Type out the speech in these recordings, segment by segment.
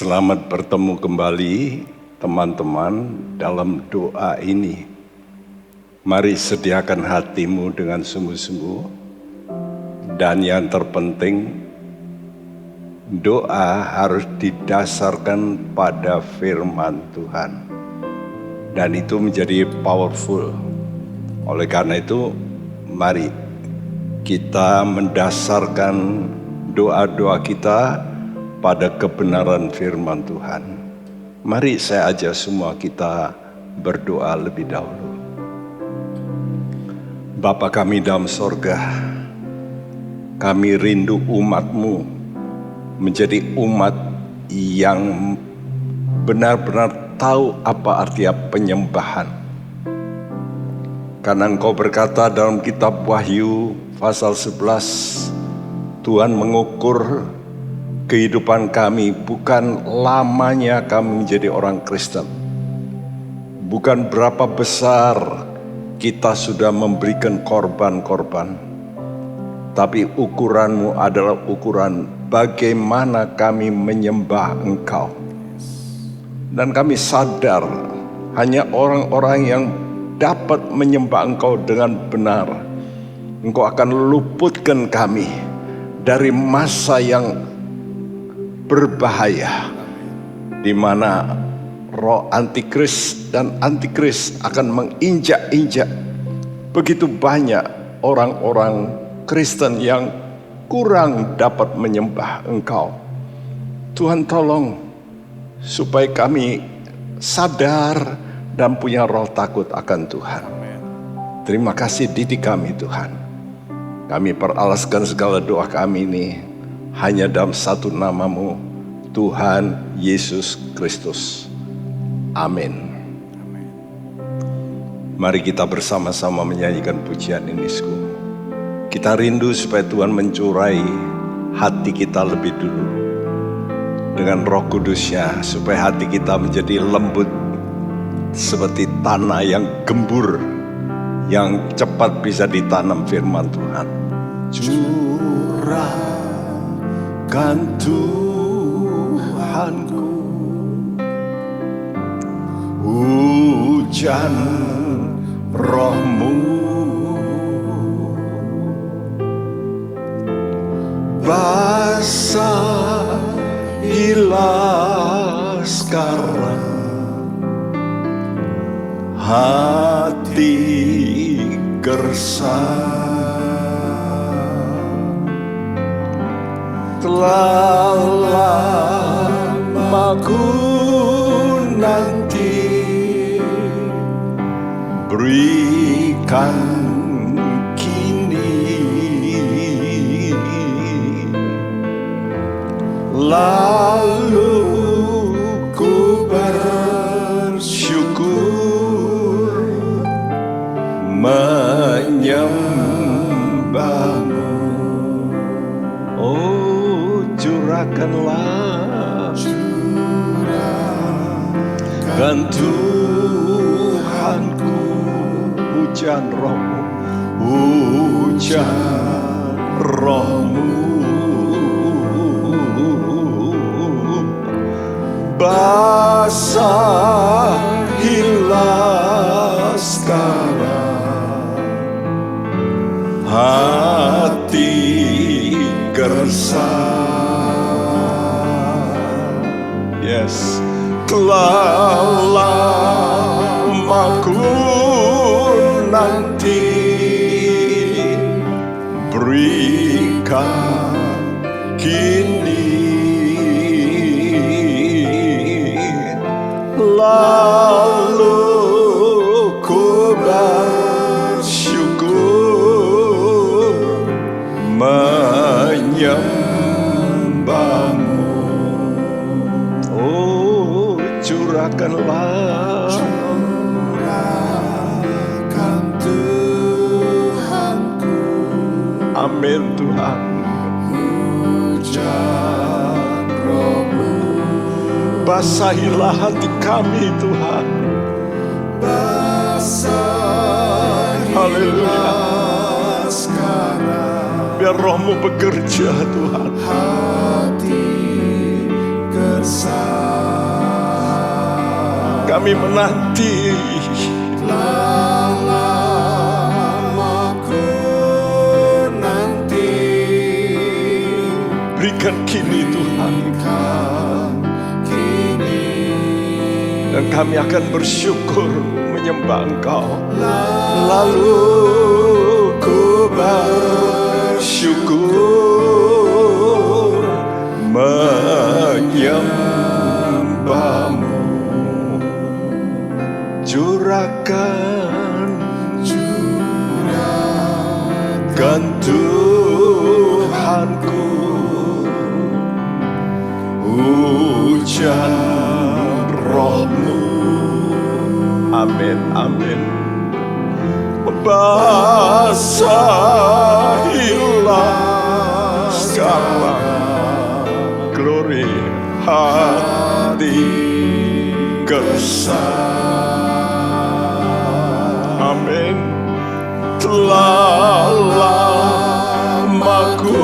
Selamat bertemu kembali teman-teman dalam doa ini. Mari sediakan hatimu dengan sungguh-sungguh. Dan yang terpenting, doa harus didasarkan pada firman Tuhan. Dan itu menjadi powerful. Oleh karena itu, mari kita mendasarkan doa-doa kita pada kebenaran firman Tuhan. Mari saya ajak semua kita berdoa lebih dahulu. Bapa kami dalam sorga, kami rindu umat-Mu menjadi umat yang benar-benar tahu apa arti penyembahan. Karena Engkau berkata dalam kitab Wahyu pasal 11, Tuhan mengukur kehidupan kami bukan lamanya kami menjadi orang Kristen. Bukan berapa besar kita sudah memberikan korban-korban. Tapi ukuran-Mu adalah ukuran bagaimana kami menyembah Engkau. Dan kami sadar hanya orang-orang yang dapat menyembah Engkau dengan benar. Engkau akan luputkan kami dari masa yang berbahaya, di mana roh antikris dan antikris akan menginjak-injak begitu banyak orang-orang Kristen yang kurang dapat menyembah Engkau. Tuhan tolong supaya kami sadar dan punya roh takut akan Tuhan. Terima kasih didik kami Tuhan. Kami peralaskan segala doa kami ini hanya dalam satu nama-Mu, Tuhan Yesus Kristus. Amin. Mari kita bersama-sama menyanyikan pujian ini. Kita rindu supaya Tuhan mencurai hati kita lebih dulu dengan Roh Kudus-Nya, supaya hati kita menjadi lembut seperti tanah yang gembur, yang cepat bisa ditanam firman Tuhan. Curahkan Tuhanku hujan Roh-Mu, basahilah sekarang hati gersang. Telah lama ku nanti, berikan kini, lalu ku bersyukur menyembah-Mu. Oh, curahkanlah Tuhanku hujan Roh-Mu, hujan Roh-Mu, basahilah sekarang hati gersang. Yes. Telah lama ku nanti, berikan kini, lalu ku bersyukur menyembah-Mu. Oh, curahkanlah Tuhanku. Amin Tuhan. Hujan Roh-Mu, basahilah hati kami Tuhan. Haleluya. Biar Roh-Mu bekerja Tuhan. Hati Kami menanti. Berikan kini Tuhan, dan kami akan bersyukur menyembah Engkau. Lalu ku bersyukur menyembahmu. Curahkan Tuhanku hujan roh-Mu. Amin, amin. Basahilah sekarang glory hati gersang. Amin. Telah lama ku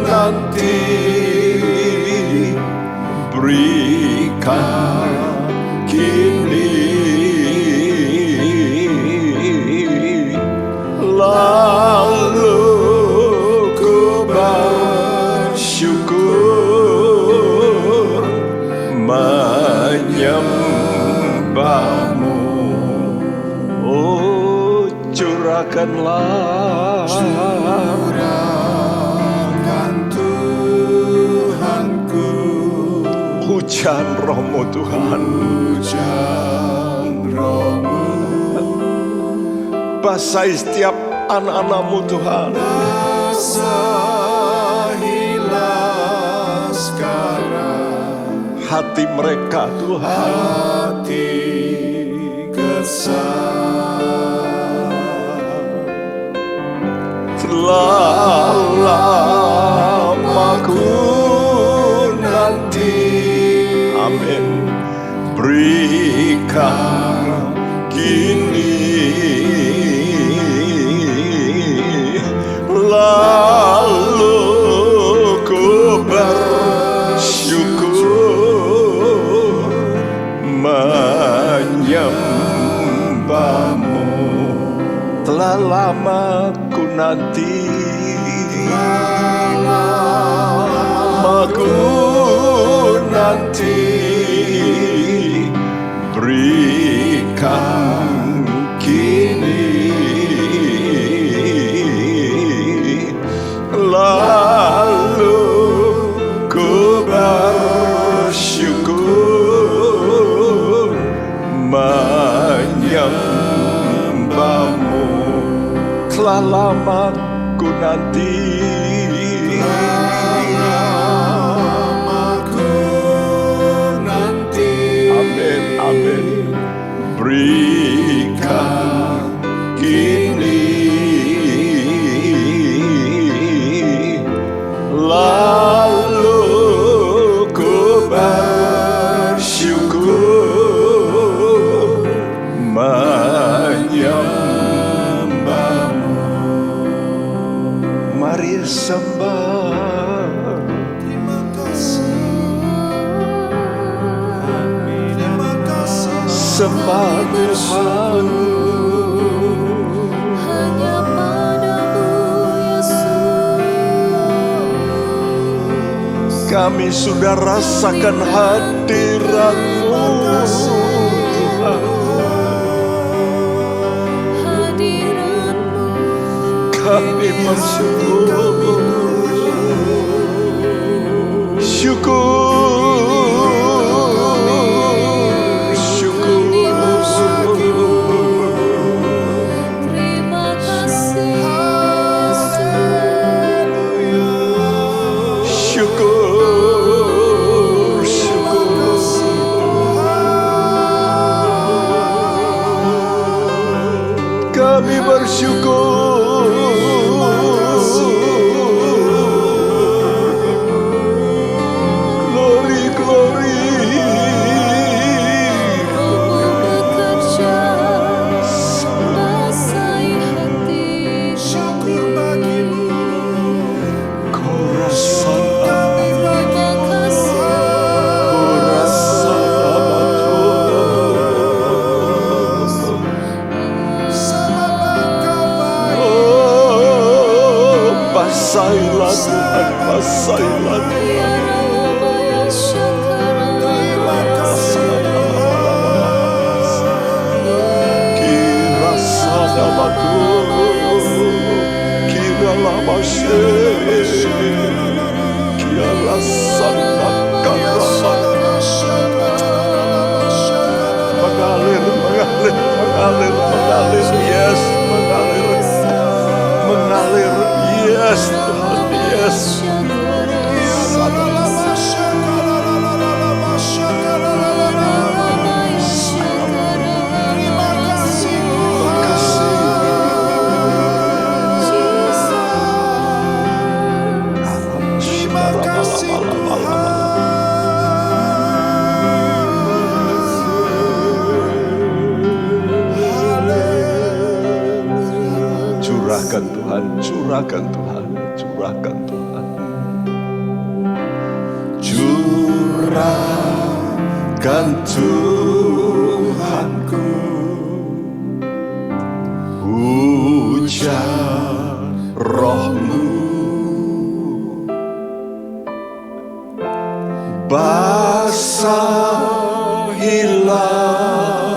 nanti, berikan kini. Lalu ku bersyukur menyembahmu. Oh, curahkanlah Tuhanku hujan roh-Mu Tuhan. Hujan roh-Mu basahi setiap anak-anak-Mu Tuhan. Basahilah sekarang hati mereka Tuhan. Hati gersang. Telah lama ku nanti. Amin. Berikan kini. Lalu ku bersyukur menyembahmu. Telah lama ku nanti, lama ku nanti, berikan kini. Lalu ku bersyukur menyembahmu. Telah lama ku nanti, amin, amin. Berikan kini. Lalu ku bersyukur menyembahmu. Mari sembah. Terima kasih. Sembah Tuhan. Hanya padamu Yesus. Kami sudah rasakan hadirat-Mu Tuhan. Hadirat-Mu Kami bersyukur. Terima kasih Kami bersyukur. Glory, glory. Curahkan Tuhan, curahkan Tuhan. Curahkan Tuhanku hujan rohmu, basahilah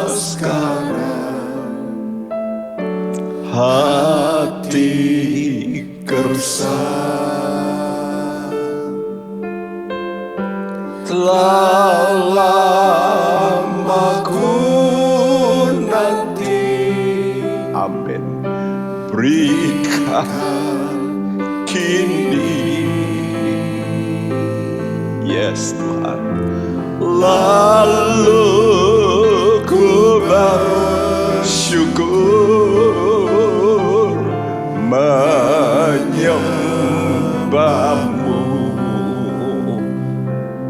sekarang hati gersang. Telah lama ku nanti, amin, berikan kini. Yes Tuhan. Lalu ku bersyukur menyembahmu.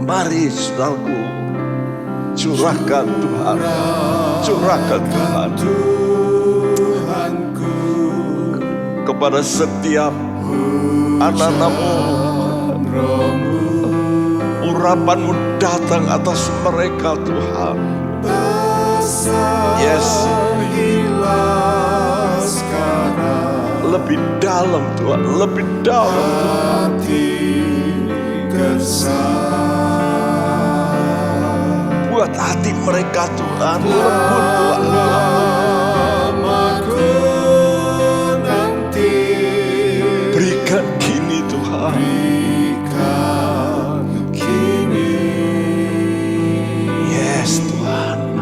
Mari saudaraku, curahkan Tuhan, curahkan Tuhan kepada setiap anak-anakmu. Urapanmu datang atas mereka Tuhan. Yes, lebih dalam Tuhan, lebih dalam Tuhan. Buat hati mereka Tuhan lembut Tuhan. Berikan kini Tuhan. Yes Tuhan.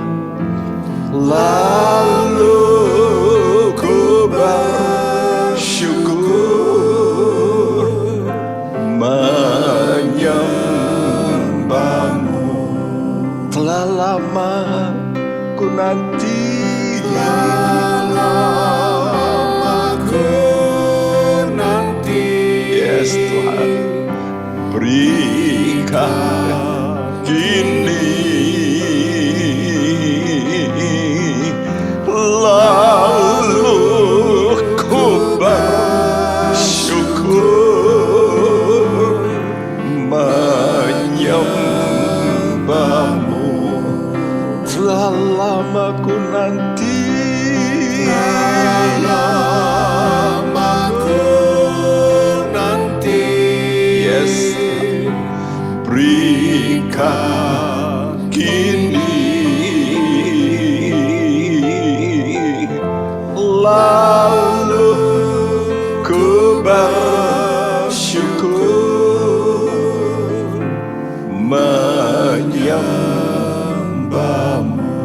Lalu ku bersyukur menyembahmu. Telah lama ku nanti, yes Tuhan, berikan kini. Lalu ku bersyukur menyembahmu. Telah lama ku nanti, yes, berikan kini. Lalu ku bersyukur menyembahmu.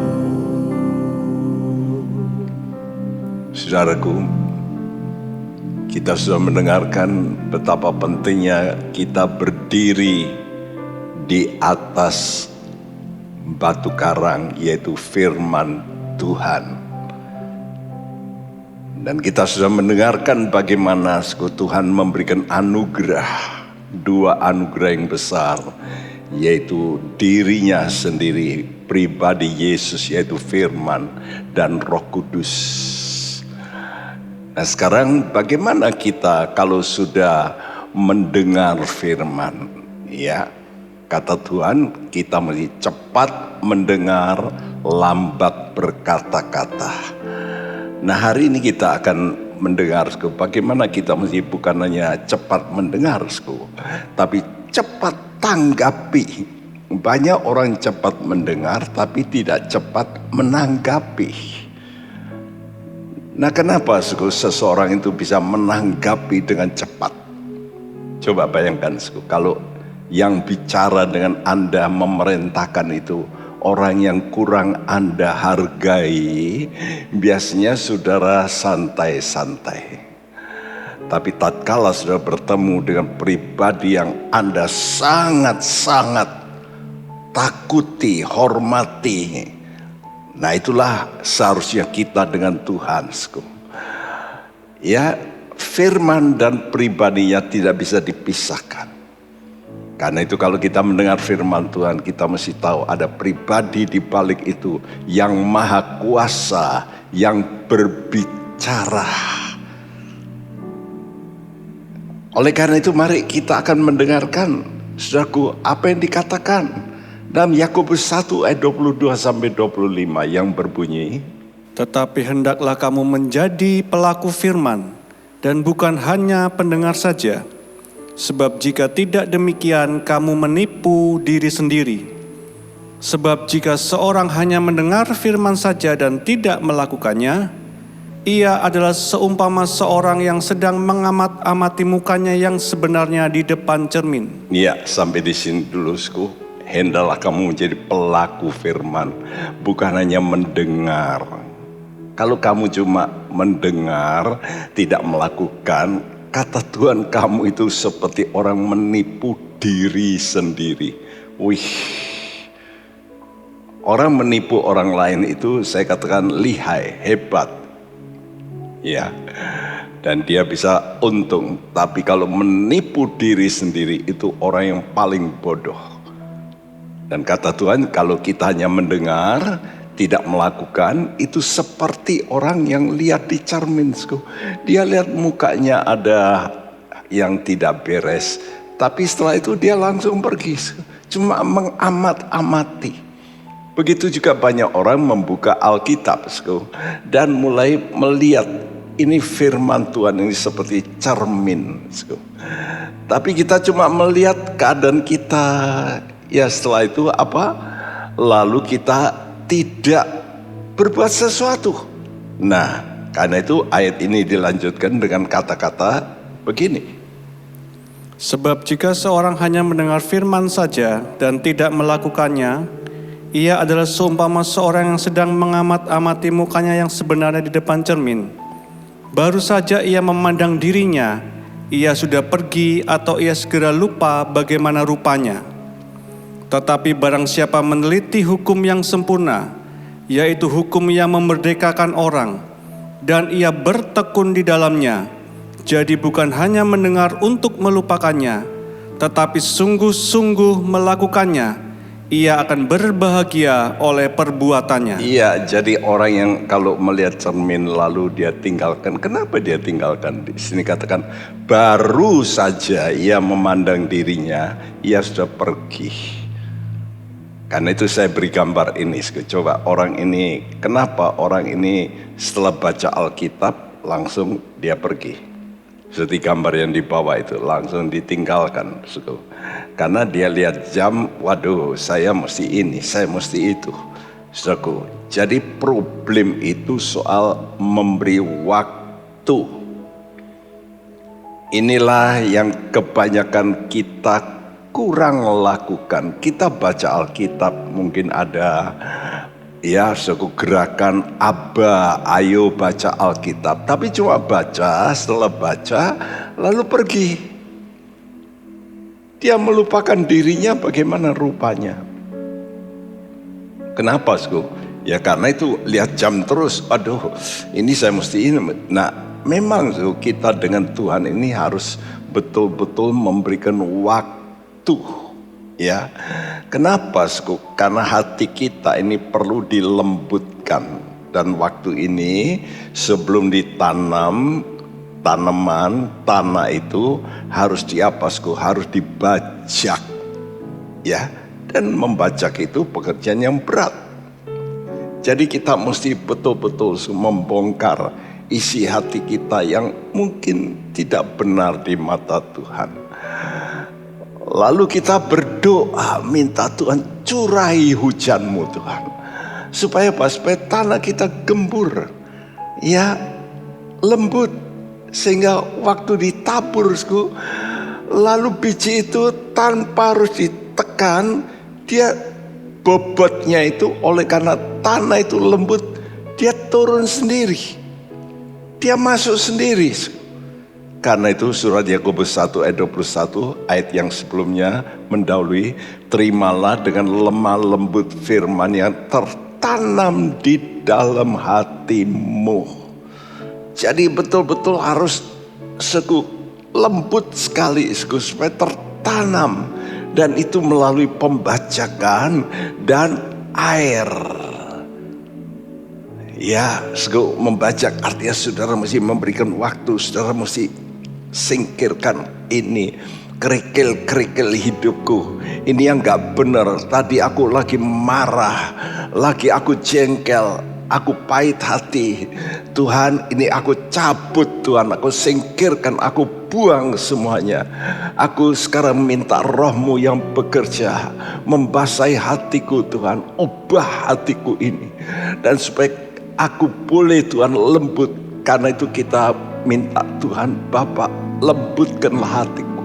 Saudaraku, kita sudah mendengarkan betapa pentingnya kita berdiri di atas batu karang, yaitu firman Tuhan. Dan kita sudah mendengarkan bagaimana Tuhan memberikan anugerah, dua anugerah yang besar, yaitu dirinya sendiri, pribadi Yesus, yaitu firman dan Roh Kudus. Nah sekarang bagaimana kita kalau sudah mendengar firman? Ya, kata Tuhan, kita mesti cepat mendengar, lambat berkata-kata. Nah hari ini kita akan mendengar, bagaimana kita mesti bukan hanya cepat mendengar, tapi cepat tanggapi. Banyak orang cepat mendengar tapi tidak cepat menanggapi. Nah kenapa seseorang itu bisa menanggapi dengan cepat? Coba bayangkan, kalau yang bicara dengan Anda, memerintahkan itu orang yang kurang Anda hargai, biasanya saudara santai-santai. Tapi tatkala saudara bertemu dengan pribadi yang Anda sangat-sangat takuti, hormati, nah itulah seharusnya kita dengan Tuhan. Ya, firman dan pribadinya tidak bisa dipisahkan. Karena itu kalau kita mendengar firman Tuhan, kita mesti tahu ada pribadi di balik itu yang maha kuasa, yang berbicara. Oleh karena itu mari kita akan mendengarkan, saudaraku, apa yang dikatakan dalam Yakobus 1 ayat 22 sampai 25 yang berbunyi, Tetapi hendaklah kamu menjadi pelaku firman dan bukan hanya pendengar saja. Sebab jika tidak demikian kamu menipu diri sendiri. Sebab jika seorang hanya mendengar firman saja dan tidak melakukannya, ia adalah seumpama seorang yang sedang mengamat-amati mukanya yang sebenarnya di depan cermin. ya sampai di sini dulu, hendaklah kamu menjadi pelaku firman, bukan hanya mendengar. Kalau kamu cuma mendengar, tidak melakukan, kata Tuhan kamu itu seperti orang menipu diri sendiri. Wih, orang menipu orang lain itu saya katakan lihai, hebat. Ya, dan dia bisa untung. Tapi kalau menipu diri sendiri itu orang yang paling bodoh. Dan kata Tuhan, kalau kita hanya mendengar, tidak melakukan, itu seperti orang yang lihat di cermin. Dia lihat mukanya ada yang tidak beres, tapi setelah itu dia langsung pergi. Cuma mengamat-amati. Begitu juga banyak orang membuka Alkitab dan mulai melihat ini firman Tuhan ini seperti cermin. Tapi kita cuma melihat keadaan kita. Ya setelah itu apa? Lalu kita tidak berbuat sesuatu. Nah, karena itu ayat ini dilanjutkan dengan kata-kata begini. Sebab jika seorang hanya mendengar firman saja dan tidak melakukannya, ia adalah seumpama seorang yang sedang mengamat-amati mukanya yang sebenarnya di depan cermin. Baru saja ia memandang dirinya, ia sudah pergi atau ia segera lupa bagaimana rupanya. Tetapi barang siapa meneliti hukum yang sempurna, yaitu hukum yang memerdekakan orang, dan ia bertekun di dalamnya, jadi bukan hanya mendengar untuk melupakannya, tetapi sungguh-sungguh melakukannya, ia akan berbahagia oleh perbuatannya. Iya, jadi orang yang kalau melihat cermin lalu dia tinggalkan. Kenapa dia tinggalkan? Di sini katakan baru saja ia memandang dirinya, ia sudah pergi. Karena itu saya beri gambar ini. Coba orang ini, kenapa orang ini setelah baca Alkitab langsung dia pergi. Seperti gambar yang di bawah itu langsung ditinggalkan. Karena dia lihat jam, waduh saya mesti ini, saya mesti itu. Saudaraku, jadi problem itu soal memberi waktu. Inilah yang kebanyakan kita kurang lakukan. Kita baca Alkitab mungkin ada ya suatu gerakan Aba, ayo baca Alkitab. Tapi cuma baca, setelah baca lalu pergi. Dia melupakan dirinya bagaimana rupanya. Kenapa, Ya karena itu lihat jam terus. Aduh, ini saya mesti ini. Nah, memang kita dengan Tuhan ini harus betul-betul memberikan waktu. Ya, kenapa? Karena hati kita ini perlu dilembutkan. Dan waktu ini sebelum ditanam tanaman, tanah itu harus harus dibajak. Ya, dan membajak itu pekerjaan yang berat. Jadi kita mesti betul-betul membongkar isi hati kita yang mungkin tidak benar di mata Tuhan. Lalu kita berdoa minta Tuhan curahi hujan-Mu Tuhan. Supaya tanah kita gembur. Ya lembut. Sehingga waktu ditabur lalu biji itu tanpa harus ditekan. Dia bobotnya itu oleh karena tanah itu lembut. Dia turun sendiri. Dia masuk sendiri. Karena itu surat Yakobus 1 ayat 21 ayat yang sebelumnya mendahului, terimalah dengan lemah lembut firman yang tertanam di dalam hatimu. Jadi betul-betul harus lembut sekali supaya tertanam, dan itu melalui pembajakan dan air. Ya, membajak artinya saudara mesti memberikan waktu, saudara mesti Singkirkan ini, kerikil-kerikil hidupku. Ini yang gak benar. Tadi aku lagi marah, lagi aku jengkel, aku pahit hati. Tuhan, ini aku cabut Tuhan, aku singkirkan, aku buang semuanya. Aku sekarang minta Roh-Mu yang bekerja, membasahi hatiku Tuhan, ubah hatiku ini. Dan supaya aku boleh Tuhan lembut. Karena itu kita minta Tuhan, Bapa, lembutkanlah hatiku.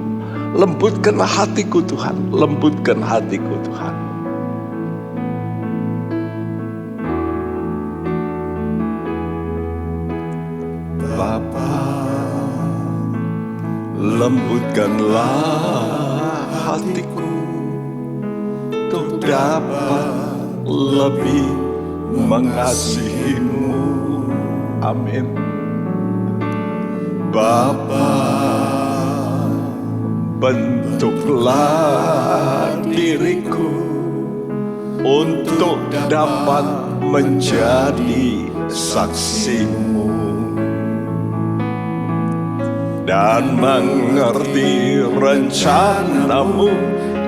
Lembutkanlah hatiku Tuhan, lembutkan hatiku Tuhan. Bapa, lembutkanlah hatiku untuk dapat lebih mengasihi-Mu. Amin. Bapa, bentuklah diriku untuk dapat menjadi saksi-Mu dan mengerti rencana-Mu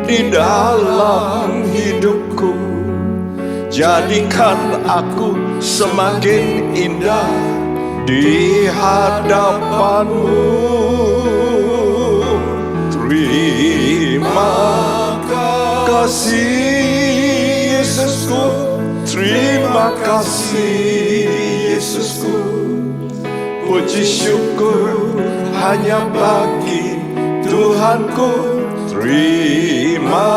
di dalam hidupku. Jadikan aku semakin indah di hadapan-Mu. Terima kasih Yesusku, terima kasih Yesusku. Puji syukur hanya bagi Tuhanku. Terima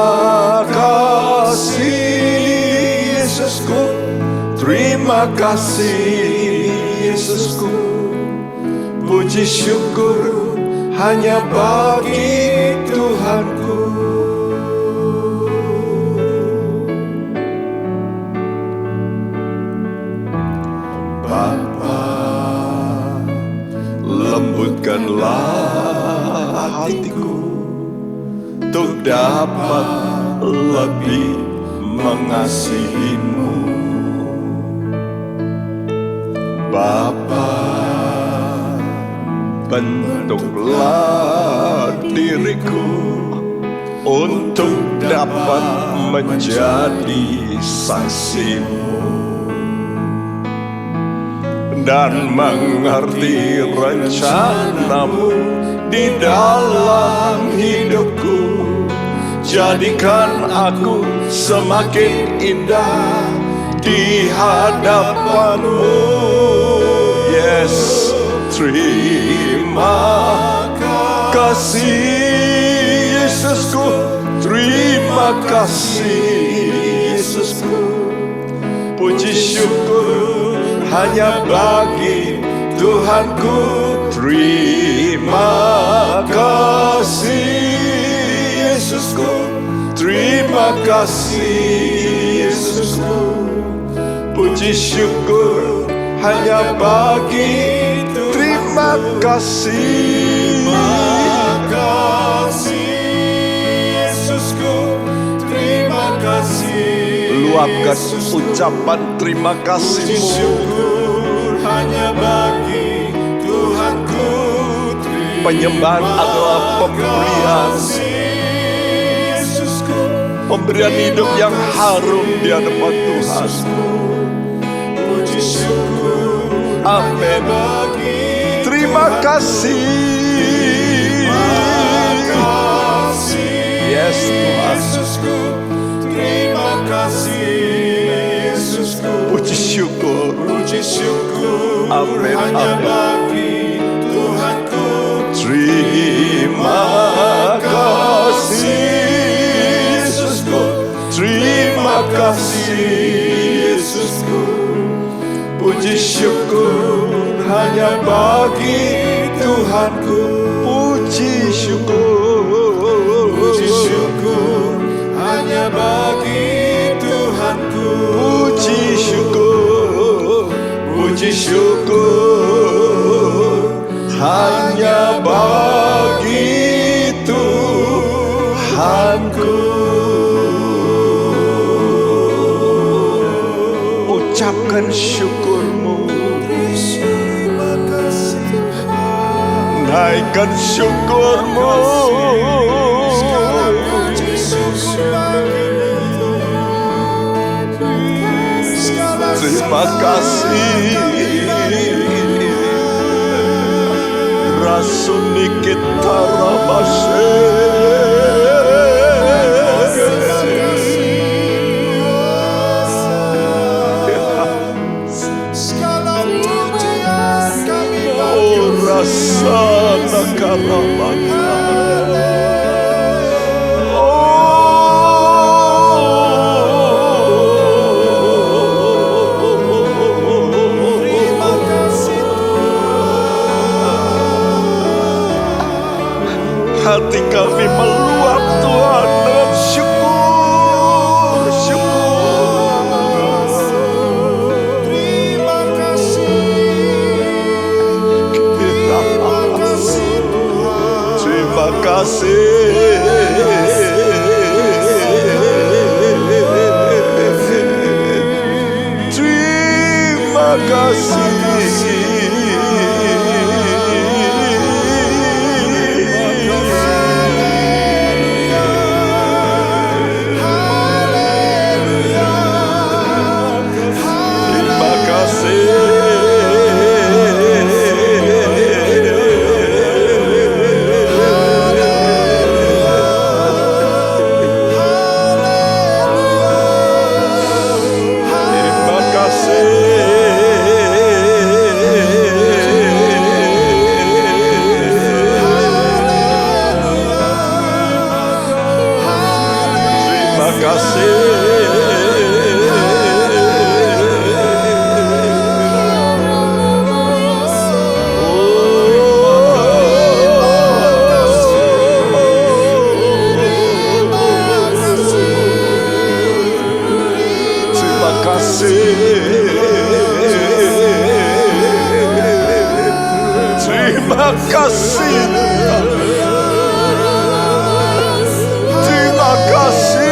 kasih Yesusku, terima kasih Yesusku. Puji syukur hanya bagi Tuhanku. Bapa, lembutkanlah hatiku untuk dapat lebih mengasihi-Mu. Bapa, bentuklah diriku untuk dapat menjadi saksi-Mu dan mengerti rencana-Mu di dalam hidupku. Jadikan aku semakin indah di hadapan-Mu. Yes, terima kasih Yesusku, terima kasih Yesusku. Puji syukur hanya bagi Tuhanku. Terima kasih Yesusku, terima kasih Yesusku. Puji syukur hanya bagi Tuhan. Terima kasih, terima kasih Yesusku, terima kasih. Luapkan ucapan terima kasih-Mu. Puji syukur hanya bagi Tuhanku. Penyembahan adalah pemberian, pemberian hidup yang harum di hadapan Tuhan. Puji syukur, amin. Terima kasih. Yes Tuhan. Terima kasih Yesusku. Puji syukur, amin, amin. Tuhanku. Terima kasih Yesusku, terima kasih Yesusku. Puji syukur hanya bagi Tuhanku. Puji syukur hanya bagi Tuhanku. Puji syukur hanya bagi Tuhanku. Ucapkan syukur-Mu. naikkan syukurmu. Terima kasih. Rasuni kita ramase. Oh rasa nakaramata. Hati kami meluap Tuhan dengan syukur, syukur. Terima kasih. Terima kasih. Terima kasih. Terima kasih. Terima kasih.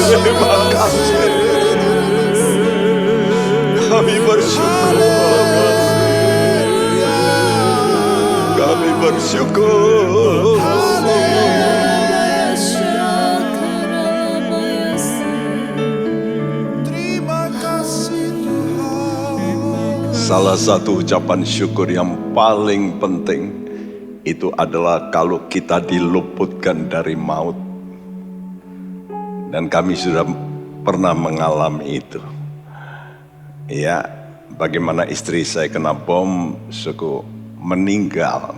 Terima kasih. Kami bersyukur. Kami bersyukur. Salah satu ucapan syukur yang paling penting itu adalah kalau kita diluputkan dari maut. Dan kami sudah pernah mengalami itu. Ya, bagaimana istri saya kena bom, suku meninggal,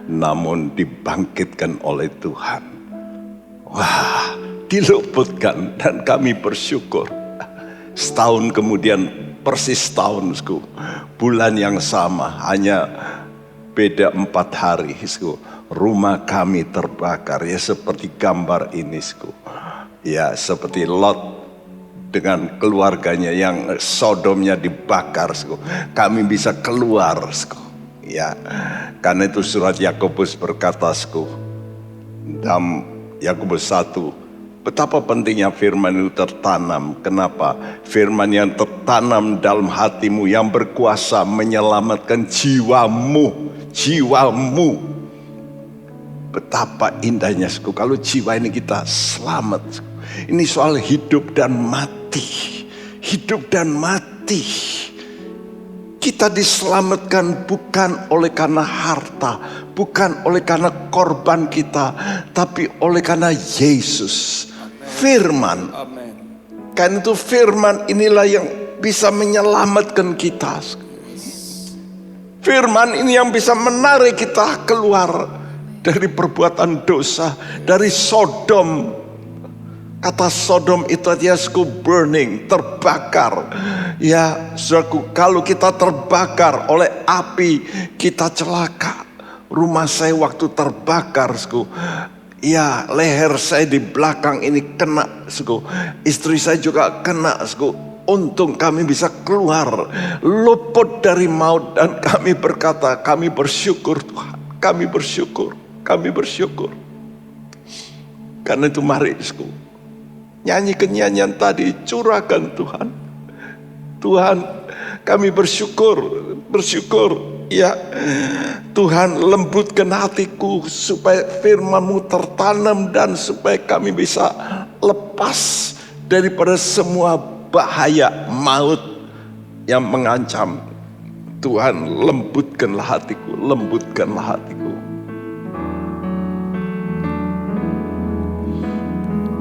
namun dibangkitkan oleh Tuhan. Wah, diluputkan dan kami bersyukur. Setahun kemudian, persis tahun, bulan yang sama, hanya beda 4 hari, rumah kami terbakar, ya seperti gambar ini, ya seperti Lot dengan keluarganya yang Sodomnya dibakar, kami bisa keluar, ya karena itu surat Yakobus berkata, dalam Yakobus 1. Betapa pentingnya firman itu tertanam. Kenapa? Firman yang tertanam dalam hatimu yang berkuasa menyelamatkan jiwamu. Jiwamu. Betapa indahnya, kalau jiwa ini kita selamat. Ini soal hidup dan mati. Hidup dan mati. Kita diselamatkan bukan oleh karena harta, bukan oleh karena korban kita, tapi oleh karena Yesus. Firman. Karena itu firman inilah yang bisa menyelamatkan kita. Firman ini yang bisa menarik kita keluar dari perbuatan dosa, dari Sodom. Kata Sodom itu artinya burning, terbakar. Ya, saudaraku, kalau kita terbakar oleh api, kita celaka. Rumah saya waktu terbakar, ya leher saya di belakang ini kena, istri saya juga kena, untung kami bisa keluar, luput dari maut, dan kami berkata, kami bersyukur Tuhan, kami bersyukur, kami bersyukur. Karena itu mari, nyanyi kenyanyian tadi, curahkan Tuhan. Tuhan, kami bersyukur. Ya Tuhan, lembutkan hatiku supaya firman-Mu tertanam dan supaya kami bisa lepas daripada semua bahaya maut yang mengancam. Tuhan, lembutkanlah hatiku.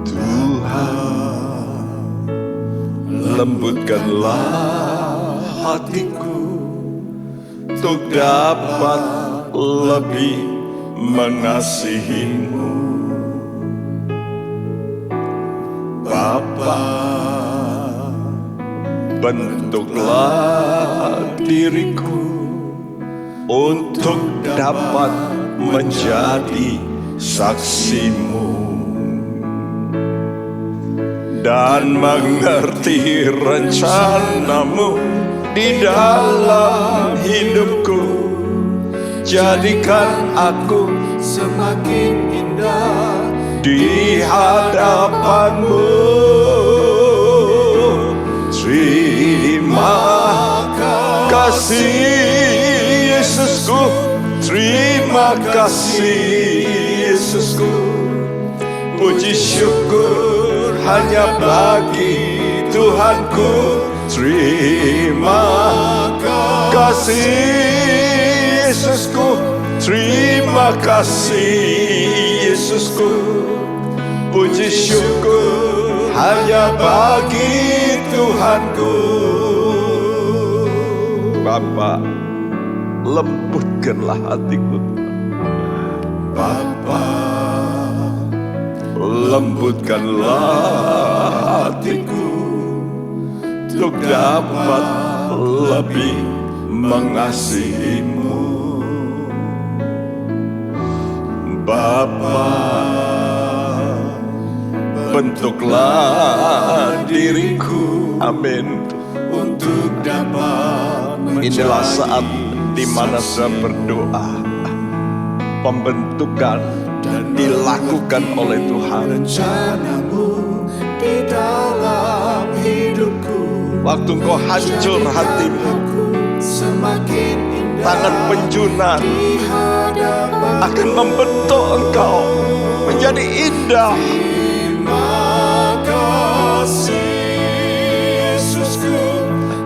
Tuhan, lembutkanlah hatiku untuk dapat lebih mengasihi-Mu. Bapa, bentuklah diriku untuk dapat menjadi saksi-Mu dan mengerti rencana-Mu di dalam hidupku. Jadikan aku semakin indah di hadapan-Mu. Terima kasih Yesusku, terima kasih Yesusku. Puji syukur hanya bagi Tuhanku. Terima kasih Yesusku, terima kasih Yesusku. Puji syukur hanya bagi Tuhanku. Bapa, lembutkanlah hatiku. Bapa, lembutkanlah hatiku untuk dapat lebih mengasihi-Mu. Bapa, bentuklah diriku, amin, untuk dapat inilah saat di mana saya berdoa, pembentukan dilakukan oleh Tuhan. Rencana-Mu di dalam hidupku. Waktu Engkau hancur hatimu, semakin indah tangan penjunan akan membentuk engkau menjadi indah. Terima kasih Yesusku,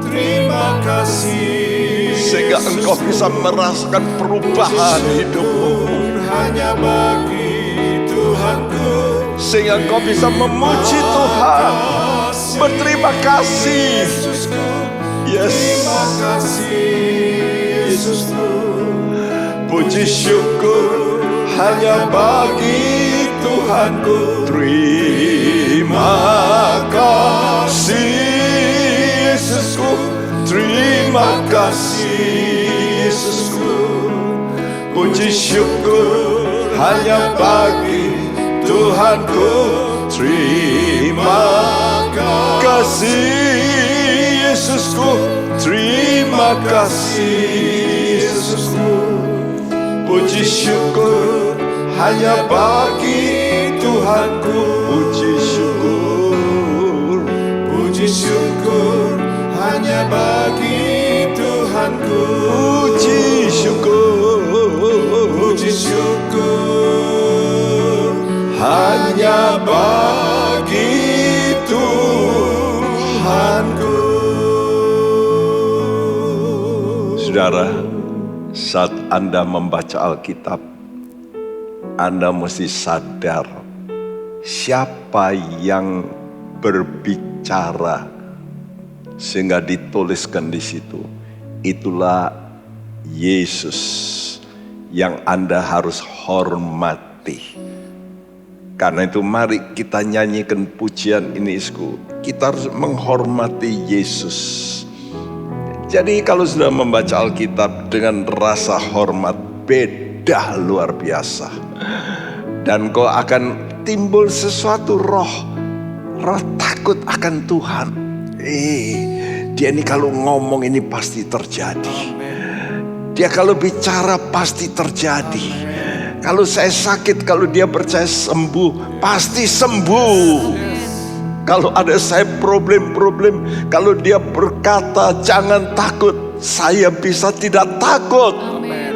terima kasih, sehingga engkau bisa merasakan perubahan hidupmu hanya bagi Tuhanku, sehingga engkau bisa memuji Tuhan, berterima kasih. Yes. Terima kasih Yesusku. Puji syukur hanya bagi Tuhanku. Terima kasih Yesusku. Terima kasih Yesusku. Puji syukur hanya bagi Tuhanku. Terima kasih Yesusku. Terima kasih Yesusku. Puji syukur hanya bagi Tuhanku. Puji syukur, puji syukur hanya bagi Tuhanku. Puji syukur, puji syukur hanya bagi Tuhanku. Saudara, saat Anda membaca Alkitab, Anda mesti sadar siapa yang berbicara sehingga dituliskan di situ. Itulah Yesus yang Anda harus hormati. Karena itu mari kita nyanyikan pujian ini, isku. Kita harus menghormati Yesus. Jadi kalau sudah membaca Alkitab dengan rasa hormat, beda luar biasa. Dan kau akan timbul sesuatu roh takut akan Tuhan. Dia ini kalau ngomong ini pasti terjadi. Dia kalau bicara pasti terjadi. Kalau saya sakit, kalau dia percaya sembuh, pasti sembuh. Kalau ada saya problem-problem, kalau dia berkata jangan takut, saya bisa tidak takut. Amin.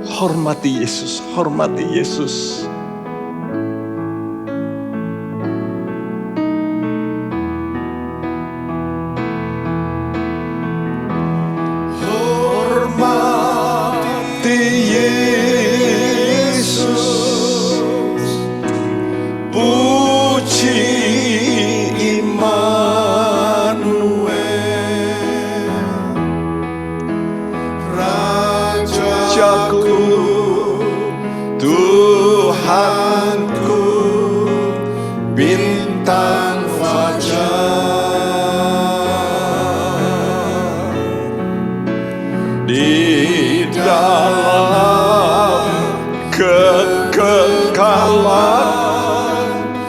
Hormati Yesus, hormati Yesus. Hormati Yesus, puji Immanuel, Rajaku, Tuhanku, bintang fajar. Di dalam kekekalan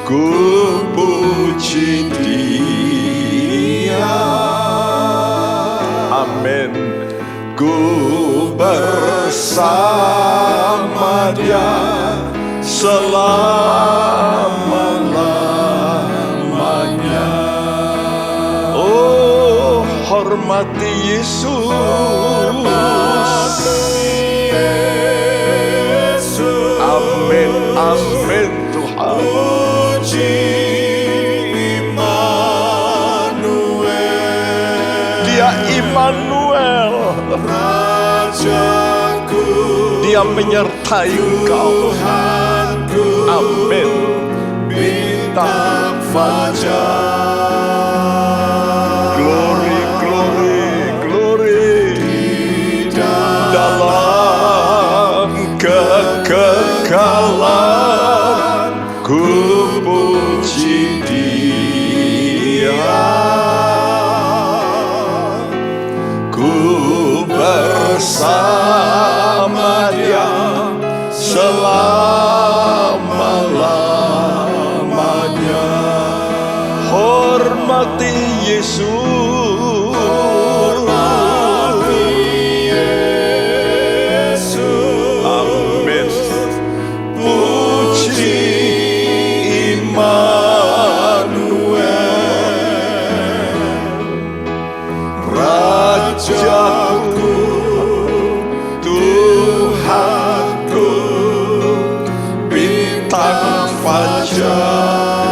ku puji Dia. Amin. Ku bersama Dia selama-lamanya. Oh, hormati Yesus. Amin, amin Tuhan. Puji Immanuel. Dia Immanuel, Rajaku. Dia menyertai engkau. Amin. Bintang fajar. Glory, glory, glory. Dalam kekekalan ku puji Dia. Ku bersama Dia selama-lamanya. Hormati Yesus. Hormati Yesus. Amin. Puji Immanuel, Rajaku, Tuhanku, bintang fajar.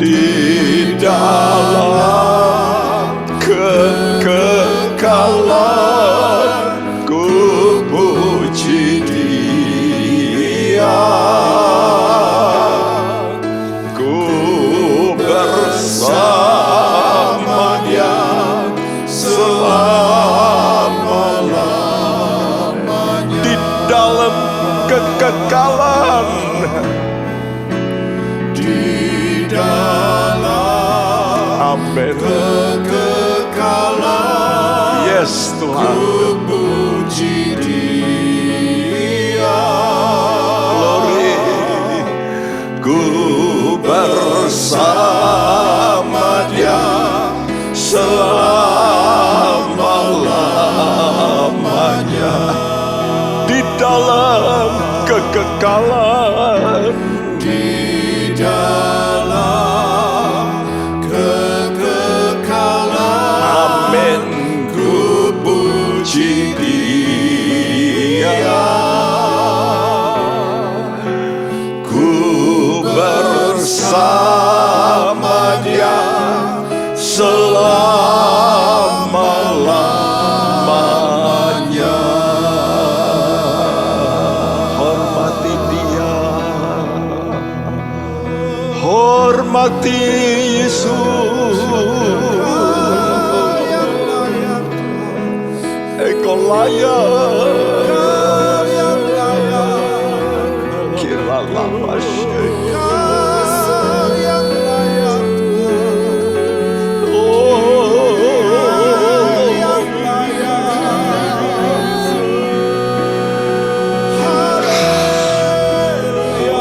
Di dalam kekekalan ku puji Dia. Ku bersama Dia selama-lamanya. Di dalam kekekalan, di dalam amin kekekalan. Yes Tuhan. Ku puji Dia. Glory. Ku bersama Dia selama-lamanya. Di dalam kekekalan, di dalam kekekalan. Amin. Ku puji Dia. Ku bersama Dia selama-lamanya. Hormati Dia. Hormati Yesus. Engkau layak. Kira lama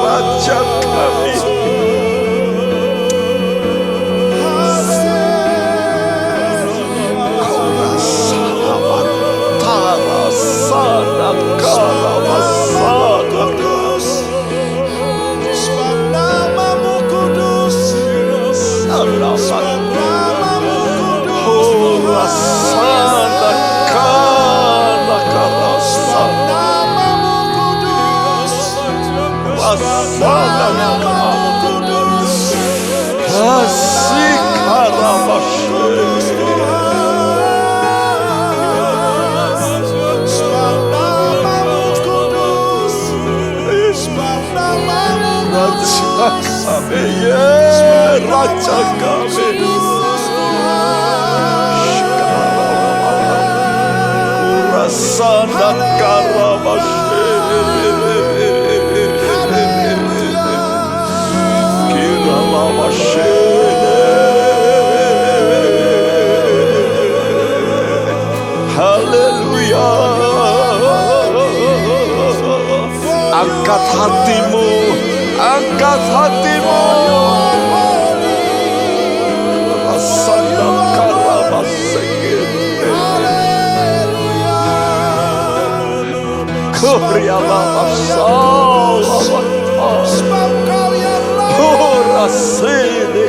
Raja kami. Raja kami, Rasana Karamashe, Kiramashe, Haleluya. Angkat hatimu, angkat hatimu. Rasana Karamashe. Gloria Bapa ora sede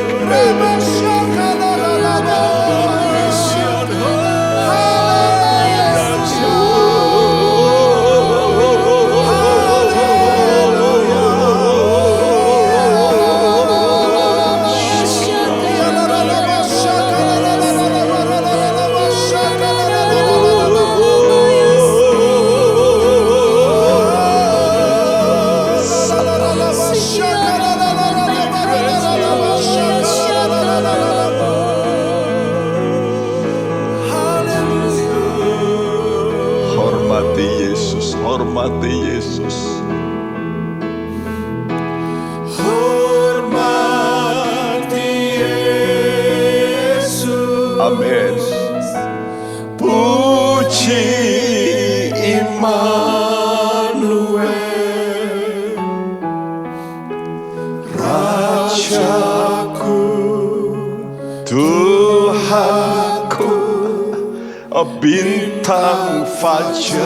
hormati Yesus, hormati Yesus. Hormati Yesus. Amin. Puji Immanuel, Rajaku, Tuhanku, bintang fajar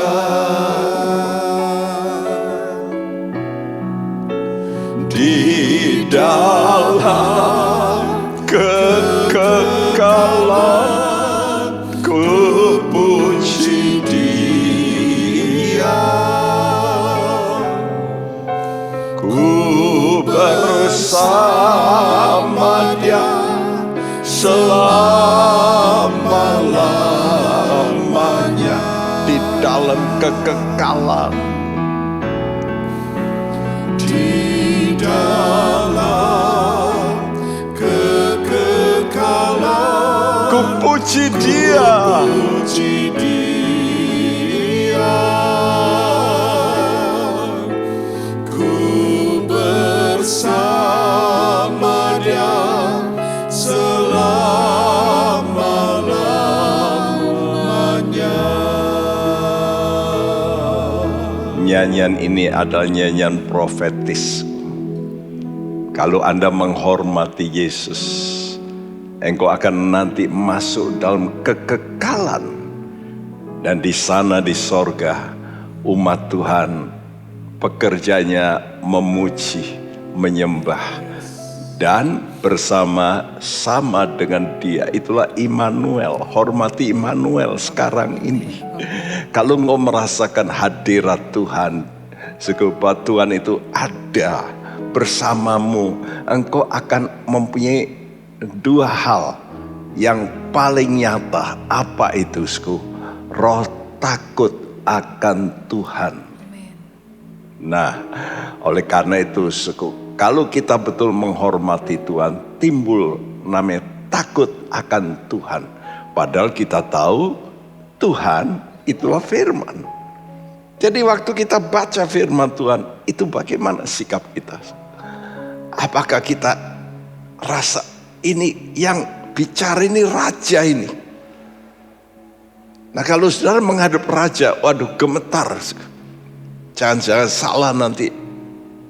di dalam kekekalan, ku puji Dia, ku bersama Dia selama-lamanya di dalam kekekalan, di dalam kekekalan, ku puji Dia, puji Dia, ku bersama Dia selama-lamanya. Nyanyian ini adalah nyanyian profetis. Kalau Anda menghormati Yesus, engkau akan nanti masuk dalam kekekalan. Dan di sana di sorga, umat Tuhan pekerjanya memuji, menyembah, dan bersama-sama dengan Dia. Itulah Immanuel. Hormati Immanuel sekarang ini. Kalau engkau merasakan hadirat Tuhan, sebab Tuhan itu ada bersamamu, engkau akan mempunyai dua hal yang paling nyata. Apa itu, Sku? Roh takut akan Tuhan. Nah, oleh karena itu, Sku, kalau kita betul menghormati Tuhan, timbul namanya takut akan Tuhan. Padahal kita tahu Tuhan itulah firman. Jadi waktu kita baca firman Tuhan, itu bagaimana sikap kita? Apakah kita rasa ini yang bicara ini raja ini? Nah, kalau saudara menghadap raja, waduh gemetar. Jangan-jangan salah nanti.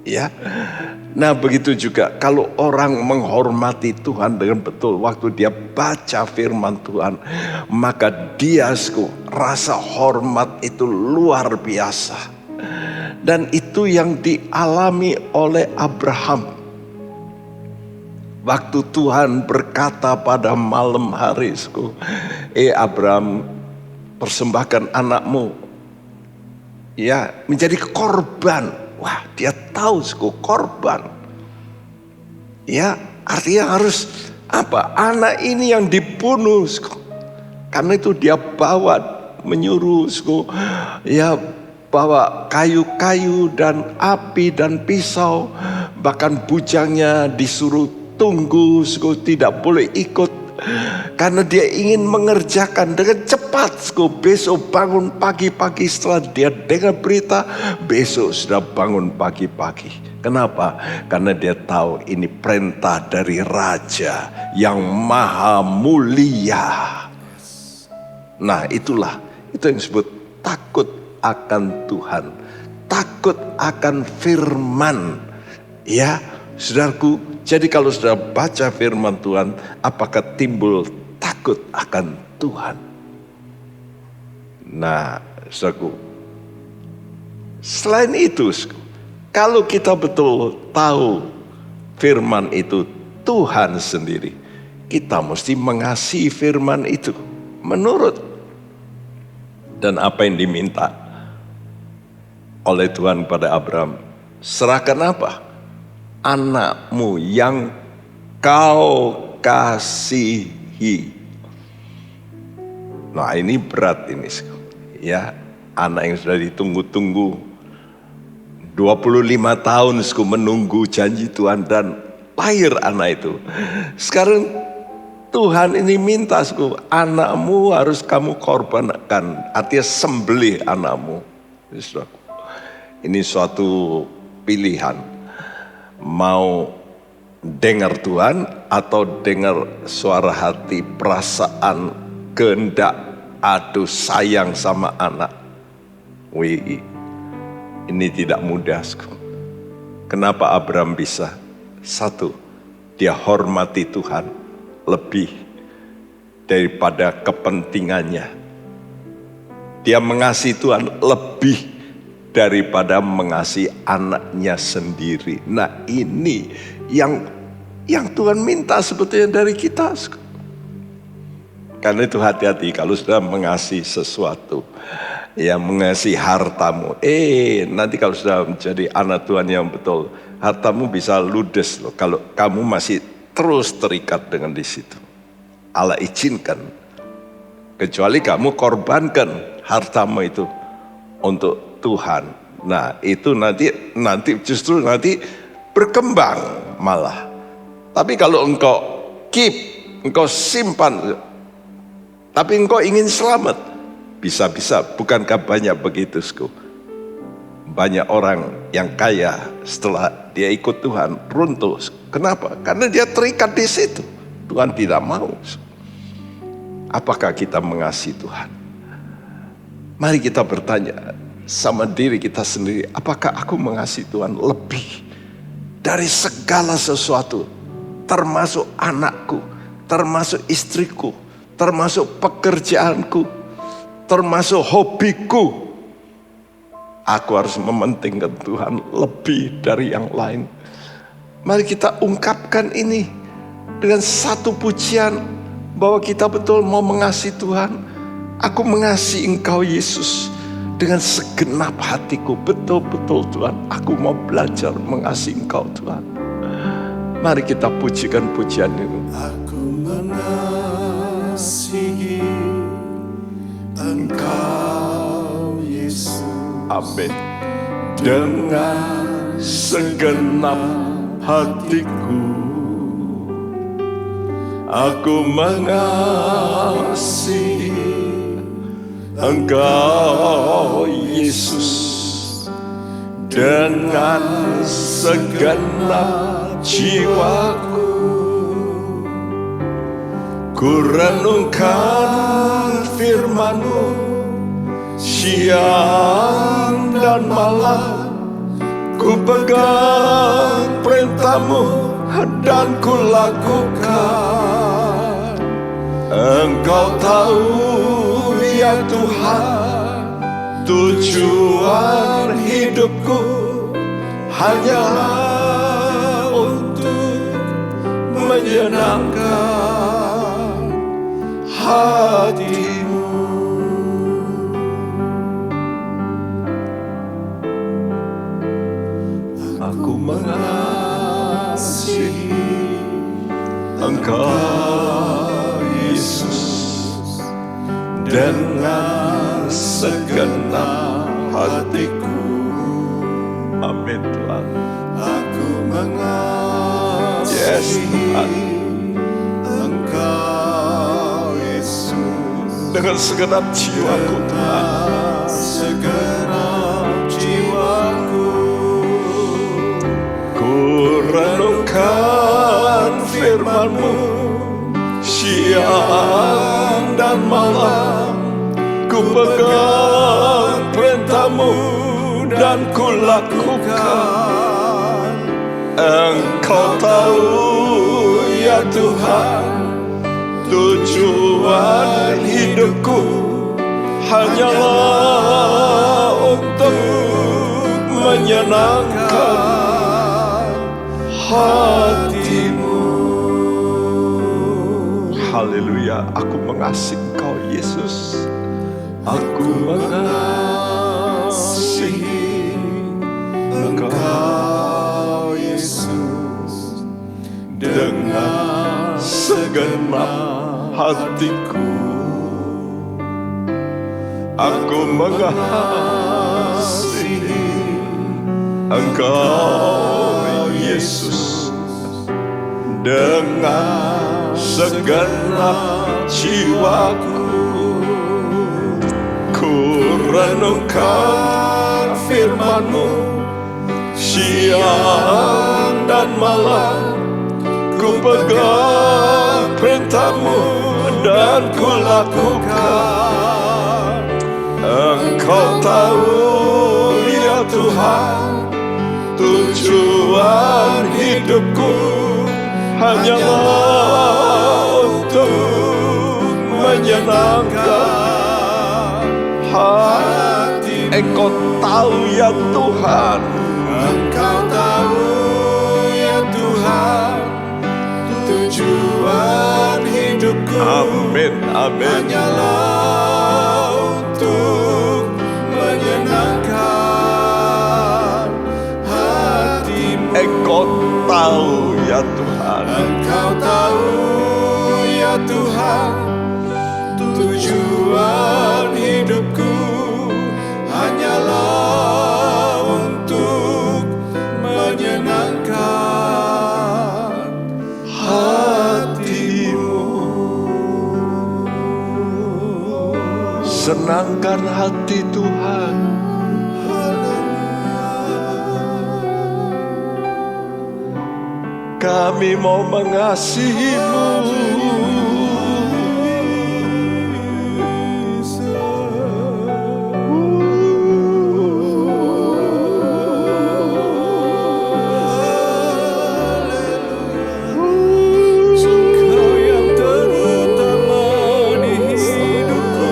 Ya. Nah, begitu juga kalau orang menghormati Tuhan dengan betul, waktu dia baca firman Tuhan, maka dia rasa hormat itu luar biasa. Dan itu yang dialami oleh Abraham. Waktu Tuhan berkata pada malam hari, Abraham, persembahkan anakmu ya menjadi korban Wah, dia tahu korban. Ya, artinya harus apa? Anak ini yang dibunuh. Karena itu dia bawa, menyuruh, ya, bawa kayu-kayu dan api dan pisau. Bahkan bujangnya disuruh tunggu, tidak boleh ikut. Karena dia ingin mengerjakan dengan cepat. Besok bangun pagi-pagi setelah dia dengar berita, besok sudah bangun pagi-pagi. Kenapa? Karena dia tahu ini perintah dari Raja yang maha mulia. Nah itulah, itu yang disebut takut akan Tuhan. Takut akan firman. Ya, saudaraku, jadi kalau sudah baca firman Tuhan, apakah timbul takut akan Tuhan? Nah, saudaraku, selain itu, kalau kita betul tahu firman itu Tuhan sendiri, kita mesti mengasihi firman itu, menurut. Dan apa yang diminta oleh Tuhan pada Abraham, serahkan apa? Anakmu yang kau kasihi. Nah ini berat ini, ya, anak yang sudah ditunggu-tunggu 25 tahun menunggu janji Tuhan dan lahir anak itu. Sekarang Tuhan ini minta, anakmu harus kamu korbankan, artinya sembelih anakmu. Ini suatu pilihan. Mau dengar Tuhan atau dengar suara hati, perasaan, kehendak, aduh sayang sama anak. Wih, ini tidak mudah. Kenapa Abraham bisa? Satu, dia hormati Tuhan lebih daripada kepentingannya. Dia mengasihi Tuhan lebih daripada mengasihi anaknya sendiri. Nah ini yang Tuhan minta sebetulnya dari kita. Karena itu hati-hati kalau sudah mengasihi sesuatu, ya mengasihi hartamu. Nanti kalau sudah menjadi anak Tuhan yang betul, hartamu bisa ludes loh. Kalau kamu masih terus terikat dengan di situ. Allah izinkan, kecuali kamu korbankan hartamu itu untuk Tuhan. Nah itu nanti justru berkembang malah. Tapi kalau engkau keep, engkau simpan, tapi engkau ingin selamat, bisa-bisa. Bukankah banyak begitu? Banyak orang yang kaya setelah dia ikut Tuhan runtuh. Kenapa? Karena dia terikat di situ. Tuhan tidak mau. Apakah kita mengasihi Tuhan? Mari kita bertanya sama diri kita sendiri, apakah aku mengasihi Tuhan lebih dari segala sesuatu, termasuk anakku, termasuk istriku, termasuk pekerjaanku, termasuk hobiku. Aku harus mementingkan Tuhan lebih dari yang lain. Mari kita ungkapkan ini dengan satu pujian bahwa kita betul mau mengasihi Tuhan. Aku mengasihi Engkau Yesus dengan segenap hatiku. Betul-betul Tuhan, aku mau belajar mengasihi Engkau Tuhan. Mari kita pujikan pujian ini. Aku mengasihi Engkau Yesus. Amin. Dengan segenap hatiku, aku mengasihi Engkau Yesus dengan segenap jiwaku. Ku renungkan firman-Mu siang dan malam. Ku pegang perintah-Mu dan ku lakukan. Engkau tahu ya Tuhan, tujuan hidupku hanyalah untuk menyenangkan hati-Mu. Aku mengasihi Engkau Yesus dengan segenap hatiku. Amin Tuhan. Aku mengasihi Yes Tuhan. Engkau Yesus Dengan segenap jiwaku Tuhan. segenap jiwaku. Ku renungkan firman-Mu siang dan malam. Ku pegang perintah-Mu dan ku lakukan. Engkau tahu ya Tuhan, tujuan hidupku hanyalah untuk menyenangkan hati-Mu. Haleluya, aku mengasihi Engkau Yesus. Aku mengasihi Engkau Yesus dengan segenap hatiku. Aku mengasihi Engkau Yesus dengan segenap jiwaku. Ku renungkan firman-Mu siang dan malam. Ku pegang perintah-Mu dan ku lakukan. Engkau tahu ya Tuhan, tujuan hidupku hanyalah untuk menyenangkan hati. Engkau tahu ya Tuhan, Engkau tahu ya Tuhan, tujuan hidupku amin, amin. hanyalah untuk menyenangkan hati-Mu. Engkau tahu ya Tuhan, Engkau tahu ya Tuhan, tujuan hidupku hanyalah untuk menyenangkan hati-Mu. senangkan hati Tuhan. Kami mau mengasihi-Mu. Kau yang terutama di hidupku.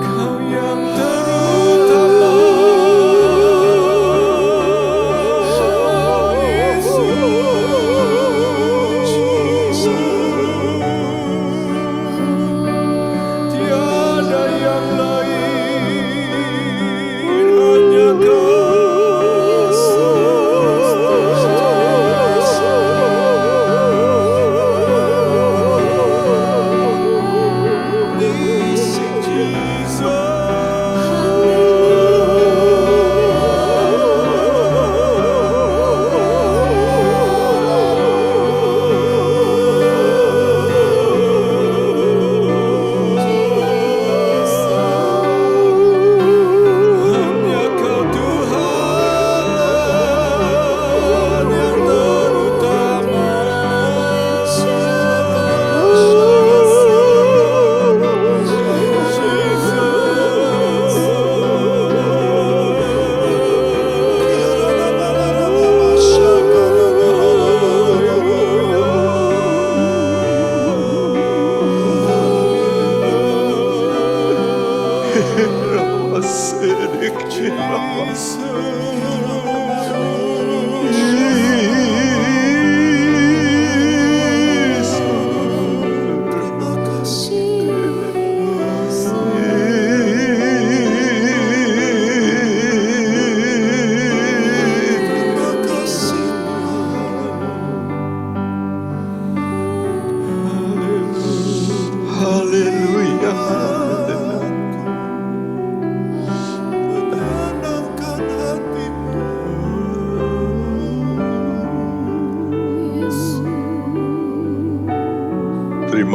Kau yang terutama. Tiada yang lain, hanya Kau Tuhan yang terutama.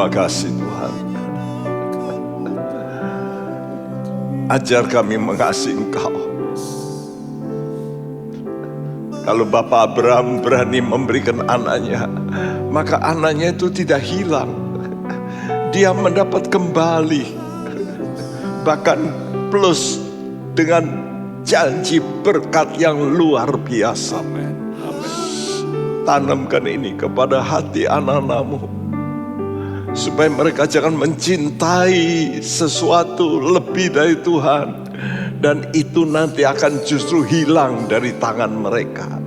Terima kasih Tuhan. Ajar kami mengasihi Engkau. Kalau Bapak Abraham berani memberikan anaknya, maka anaknya itu tidak hilang. Dia mendapat kembali. Bahkan plus dengan janji berkat yang luar biasa. Tanamkan ini kepada hati anak-anakmu, supaya mereka jangan mencintai sesuatu lebih dari Tuhan, dan itu nanti akan justru hilang dari tangan mereka.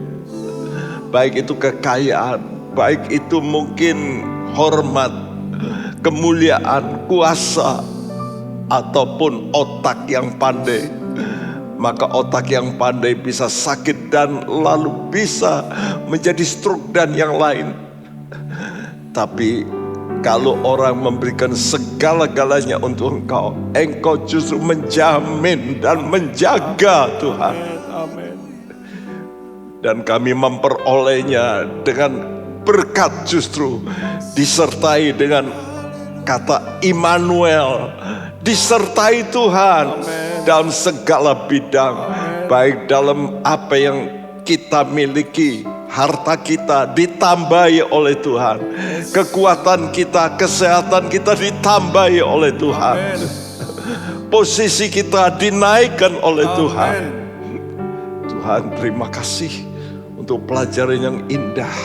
Baik itu kekayaan, baik itu mungkin hormat, kemuliaan, kuasa, ataupun otak yang pandai. Maka otak yang pandai bisa sakit dan lalu bisa menjadi stroke dan yang lain. Tapi kalau orang memberikan segala-galanya untuk engkau, engkau justru menjamin dan menjaga Tuhan. Dan kami memperolehnya dengan berkat, justru disertai dengan kata Immanuel, disertai Tuhan dalam segala bidang. Baik dalam apa yang kita miliki, harta kita ditambahi oleh Tuhan, kekuatan kita, kesehatan kita ditambahi oleh Tuhan, posisi kita dinaikkan oleh Tuhan. Tuhan, terima kasih untuk pelajaran yang indah.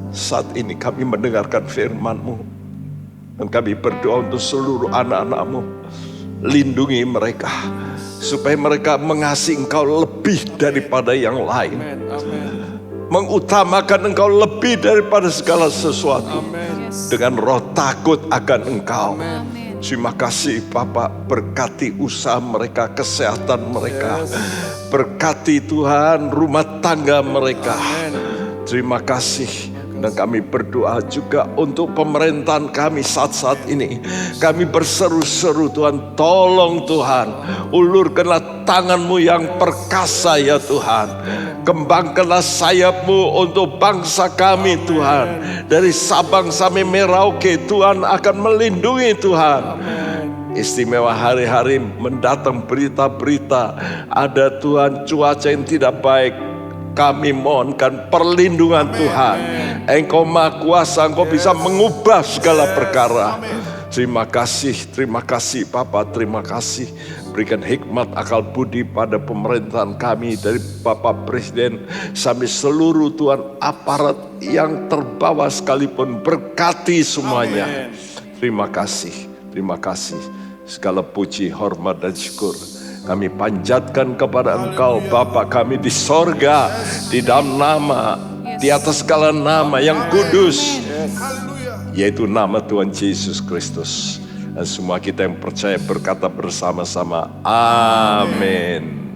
Saat ini kami mendengarkan firman-Mu, dan kami berdoa untuk seluruh anak-anak-Mu. Lindungi mereka, supaya mereka mengasihi Engkau lebih daripada yang lain. Mengutamakan Engkau lebih daripada segala sesuatu. Dengan roh takut akan Engkau. Terima kasih Bapak, berkati usaha mereka, kesehatan mereka. Berkati Tuhan rumah tangga mereka. Terima kasih. Dan kami berdoa juga untuk pemerintahan kami saat-saat ini. Kami berseru-seru Tuhan, tolong Tuhan, ulurkanlah tangan-Mu yang perkasa ya Tuhan. Kembangkanlah sayap-Mu untuk bangsa kami Tuhan. Dari Sabang sampai Merauke Tuhan akan melindungi Tuhan. Istimewa hari-hari mendatang berita-berita, ada Tuhan cuaca yang tidak baik. Kami mohonkan perlindungan Tuhan. Engkau Maha Kuasa, Engkau bisa mengubah segala perkara. Terima kasih Bapak, terima kasih. Berikan hikmat akal budi pada pemerintahan kami, dari Bapak Presiden sampai seluruh Tuhan aparat yang terbawa sekalipun, berkati semuanya. Terima kasih. Segala puji, hormat dan syukur kami panjatkan kepada Engkau Bapa kami di sorga, di dalam nama, di atas segala nama yang kudus, yaitu nama Tuhan Yesus Kristus. Dan semua kita yang percaya berkata bersama-sama, amin.